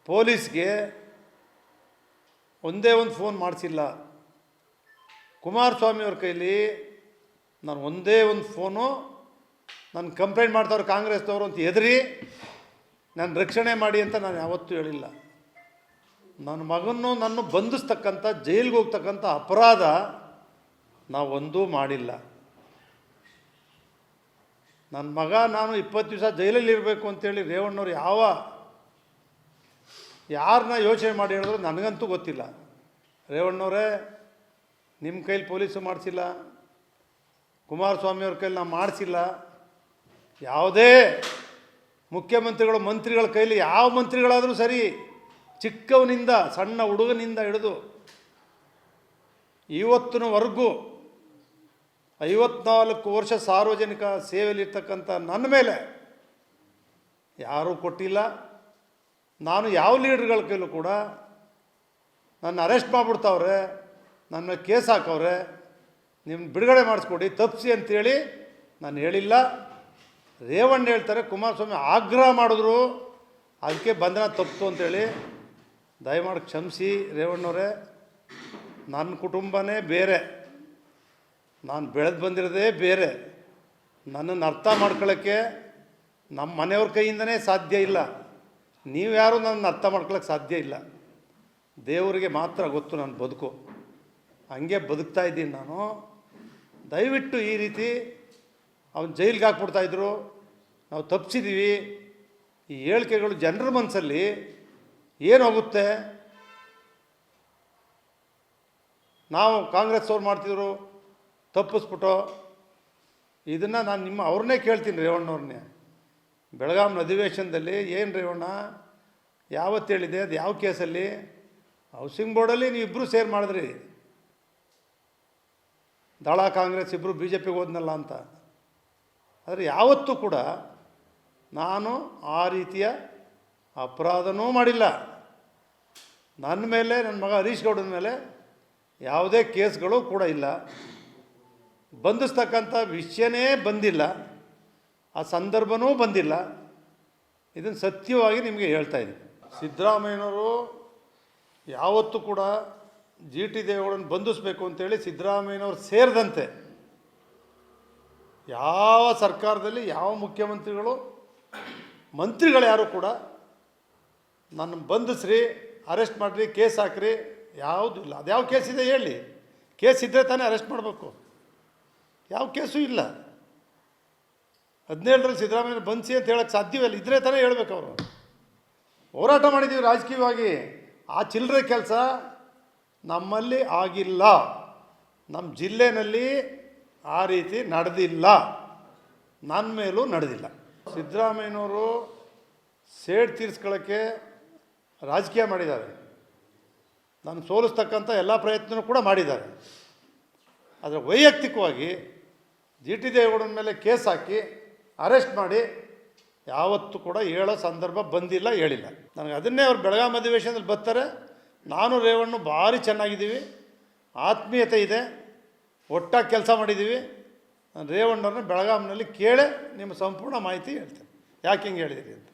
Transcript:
ಪೊಲೀಸ್ಗೆ ಒಂದೇ ಒಂದು ಫೋನ್ ಮಾಡಿಸಿಲ್ಲ. ಕುಮಾರಸ್ವಾಮಿಯವ್ರ ಕೈಲಿ ನಾನು ಒಂದೇ ಒಂದು ಫೋನು ನಾನು ಕಂಪ್ಲೇಂಟ್ ಮಾಡ್ತಾವ್ರು ಕಾಂಗ್ರೆಸ್ದವರು ಅಂತ ಹೆದರಿ ನಾನು ರಕ್ಷಣೆ ಮಾಡಿ ಅಂತ ನಾನು ಯಾವತ್ತೂ ಹೇಳಿಲ್ಲ. ನನ್ನ ಮಗನ್ನು ನನ್ನ ಬಂಧಿಸ್ತಕ್ಕಂಥ ಜೈಲಿಗೆ ಹೋಗ್ತಕ್ಕಂಥ ಅಪರಾಧ ನಾವೊಂದೂ ಮಾಡಿಲ್ಲ. ನನ್ನ ಮಗ ನಾನು 20 ದಿವಸ ಜೈಲಲ್ಲಿರಬೇಕು ಅಂತೇಳಿ ರೇವಣ್ಣವ್ರು ಯಾರನ್ನ ಯೋಚನೆ ಮಾಡಿ ಹೇಳಿದ್ರು ನನಗಂತೂ ಗೊತ್ತಿಲ್ಲ. ರೇವಣ್ಣವರೇ, ನಿಮ್ಮ ಕೈಲಿ ಪೊಲೀಸು ಮಾಡಿಸಿಲ್ಲ, ಕುಮಾರಸ್ವಾಮಿಯವ್ರ ಕೈಲಿ ನಾವು ಮಾಡಿಸಿಲ್ಲ. ಯಾವುದೇ ಮುಖ್ಯಮಂತ್ರಿಗಳು ಮಂತ್ರಿಗಳ ಕೈಲಿ ಯಾವ ಮಂತ್ರಿಗಳಾದರೂ ಸರಿ, ಚಿಕ್ಕವನಿಂದ ಸಣ್ಣ ಹುಡುಗನಿಂದ ಹಿಡಿದು ಇವತ್ತಿನವರೆಗೂ 54 ವರ್ಷ ಸಾರ್ವಜನಿಕ ಸೇವೆಯಲ್ಲಿರ್ತಕ್ಕಂಥ ನನ್ನ ಮೇಲೆ ಯಾರೂ ಕೊಟ್ಟಿಲ್ಲ. ನಾನು ಯಾವ ಲೀಡರ್ಗಳ ಕೈಲೂ ಕೂಡ ನನ್ನ ಅರೆಸ್ಟ್ ಮಾಡಿಬಿಡ್ತಾವ್ರೆ, ನನ್ನ ಮೇಲೆ ಕೇಸ್ ಹಾಕವ್ರೆ, ನಿಮ್ಮ ಬಿಡುಗಡೆ ಮಾಡಿಸ್ಕೊಡಿ, ತಪ್ಪಿಸಿ ಅಂತೇಳಿ ನಾನು ಹೇಳಿಲ್ಲ. ರೇವಣ್ಣ ಹೇಳ್ತಾರೆ ಕುಮಾರಸ್ವಾಮಿ ಆಗ್ರಹ ಮಾಡಿದ್ರು, ಅದಕ್ಕೆ ಬಂಧನ ತಪ್ಪಿತು ಅಂತೇಳಿ. ದಯಮಾಡಿ ಕ್ಷಮಿಸಿ ರೇವಣ್ಣವರೇ, ನನ್ನ ಕುಟುಂಬನೇ ಬೇರೆ, ನಾನು ಬೆಳೆದು ಬಂದಿರೋದೇ ಬೇರೆ. ನನ್ನನ್ನು ಅರ್ಥ ಮಾಡ್ಕೊಳ್ಳೋಕ್ಕೆ ನಮ್ಮ ಮನೆಯವ್ರ ಕೈಯಿಂದನೇ ಸಾಧ್ಯ ಇಲ್ಲ. ನೀವು ಯಾರೂ ನನ್ನನ್ನು ಅರ್ಥ ಮಾಡ್ಕೊಳ್ಳೋಕ್ಕೆ ಸಾಧ್ಯ ಇಲ್ಲ. ದೇವರಿಗೆ ಮಾತ್ರ ಗೊತ್ತು ನನ್ನ ಬದುಕು, ಹಂಗೆ ಬದುಕ್ತಾ ಇದ್ದೀನಿ ನಾನು. ದಯವಿಟ್ಟು ಈ ರೀತಿ ಅವನು ಜೈಲಿಗೆ ಹಾಕ್ಬಿಡ್ತಾಯಿದ್ರು, ನಾವು ತಪ್ಪಿಸಿದ್ದೀವಿ, ಈ ಹೇಳಿಕೆಗಳು ಜನರ ಮನಸ್ಸಲ್ಲಿ ಏನಾಗುತ್ತೆ? ನಾವು ಕಾಂಗ್ರೆಸ್ ಅವ್ರು ಮಾಡ್ತಿದ್ರು ತಪ್ಪಿಸ್ಬಿಟ್ಟು, ಇದನ್ನು ನಾನು ಅವ್ರನ್ನೇ ಕೇಳ್ತೀನಿ, ರೇವಣ್ಣವ್ರನ್ನೇ. ಬೆಳಗಾಂ ಅಧಿವೇಶನದಲ್ಲಿ ಏನು ರೇವಣ್ಣ ಯಾವತ್ತು ಹೇಳಿದೆ, ಅದು ಯಾವ ಕೇಸಲ್ಲಿ? ಹೌಸಿಂಗ್ ಬೋರ್ಡಲ್ಲಿ ನೀವಿಬ್ಬರು ಸೇರ್ ಮಾಡಿದ್ರಿ, ದಳ ಕಾಂಗ್ರೆಸ್ ಇಬ್ಬರು ಬಿ ಜೆ ಪಿಗೆ ಹೋದ್ನಲ್ಲ ಅಂತ. ಆದರೆ ಯಾವತ್ತೂ ಕೂಡ ನಾನು ಆ ರೀತಿಯ ಅಪರಾಧನೂ ಮಾಡಿಲ್ಲ. ನನ್ನ ಮೇಲೆ, ನನ್ನ ಮಗ ಹರೀಶ್ ಗೌಡನ ಮೇಲೆ ಯಾವುದೇ ಕೇಸ್ಗಳು ಕೂಡ ಇಲ್ಲ. ಬಂಧಿಸ್ತಕ್ಕಂಥ ವಿಷಯನೇ ಬಂದಿಲ್ಲ, ಆ ಸಂದರ್ಭವೂ ಬಂದಿಲ್ಲ. ಇದನ್ನು ಸತ್ಯವಾಗಿ ನಿಮಗೆ ಹೇಳ್ತಾ ಇದ್ದೀನಿ. ಸಿದ್ದರಾಮಯ್ಯನವರು ಯಾವತ್ತೂ ಕೂಡ ಜಿ ಟಿ ದೇವೇಗೌಡನ ಬಂಧಿಸಬೇಕು ಅಂತೇಳಿ ಸಿದ್ದರಾಮಯ್ಯನವ್ರು ಸೇರಿದಂತೆ ಯಾವ ಸರ್ಕಾರದಲ್ಲಿ ಯಾವ ಮಂತ್ರಿಗಳು ಯಾರು ಕೂಡ ನನ್ನ ಬಂಧಿಸ್ರಿ, ಅರೆಸ್ಟ್ ಮಾಡಿರಿ, ಕೇಸ್ ಹಾಕ್ರಿ, ಯಾವುದೂ ಇಲ್ಲ. ಅದು ಯಾವ ಕೇಸ್ ಇದೆ ಹೇಳಿ? ಕೇಸ್ ಇದ್ದರೆ ತಾನೇ ಅರೆಸ್ಟ್ ಮಾಡಬೇಕು. ಯಾವ ಕೇಸು ಇಲ್ಲ. 17ರಲ್ಲಿ ಸಿದ್ದರಾಮಯ್ಯ ಬಂಧಿಸಿ ಅಂತ ಹೇಳೋಕ್ಕೆ ಸಾಧ್ಯವಿಲ್ಲ, ಇದ್ದರೆ ತಾನೇ ಹೇಳ್ಬೇಕು. ಅವರು ಹೋರಾಟ ಮಾಡಿದ್ದೀವಿ ರಾಜಕೀಯವಾಗಿ. ಆ ಚಿಲ್ಲರೆ ಕೆಲಸ ನಮ್ಮಲ್ಲಿ ಆಗಿಲ್ಲ, ನಮ್ಮ ಜಿಲ್ಲೆಯಲ್ಲಿ ಆ ರೀತಿ ನಡೆದಿಲ್ಲ, ನನ್ನ ಮೇಲೂ ನಡೆದಿಲ್ಲ. ಸಿದ್ದರಾಮಯ್ಯನವರು ಸೇಡ್ ತೀರಿಸ್ಕೊಳ್ಳೋಕ್ಕೆ ರಾಜಕೀಯ ಮಾಡಿದ್ದಾರೆ, ನಾನು ಸೋಲಿಸ್ತಕ್ಕಂಥ ಎಲ್ಲ ಪ್ರಯತ್ನವೂ ಕೂಡ ಮಾಡಿದ್ದಾರೆ. ಆದರೆ ವೈಯಕ್ತಿಕವಾಗಿ ಜಿ ಟಿ ದೇವೇಗೌಡನ ಮೇಲೆ ಕೇಸ್ ಹಾಕಿ ಅರೆಸ್ಟ್ ಮಾಡಿ ಯಾವತ್ತೂ ಕೂಡ ಹೇಳೋ ಸಂದರ್ಭ ಬಂದಿಲ್ಲ, ಹೇಳಿಲ್ಲ. ನನಗೆ ಅದನ್ನೇ ಅವ್ರು ಬೆಳಗಾಂ ಅಧಿವೇಶನದಲ್ಲಿ ಬರ್ತಾರೆ, ನಾನು ರೇವಣ್ಣ ಭಾರಿ ಚೆನ್ನಾಗಿದ್ದೀವಿ, ಆತ್ಮೀಯತೆ ಇದೆ, ಒಟ್ಟಾಗಿ ಕೆಲಸ ಮಾಡಿದ್ದೀವಿ. ನಾನು ರೇವಣ್ಣವ್ರನ್ನ ಬೆಳಗಾಂನಲ್ಲಿ ಕೇಳೇ ನಿಮ್ಮ ಸಂಪೂರ್ಣ ಮಾಹಿತಿ ಹೇಳ್ತೇನೆ, ಯಾಕೆ ಹಿಂಗೆ ಹೇಳಿದ್ದೀರಿ ಅಂತ.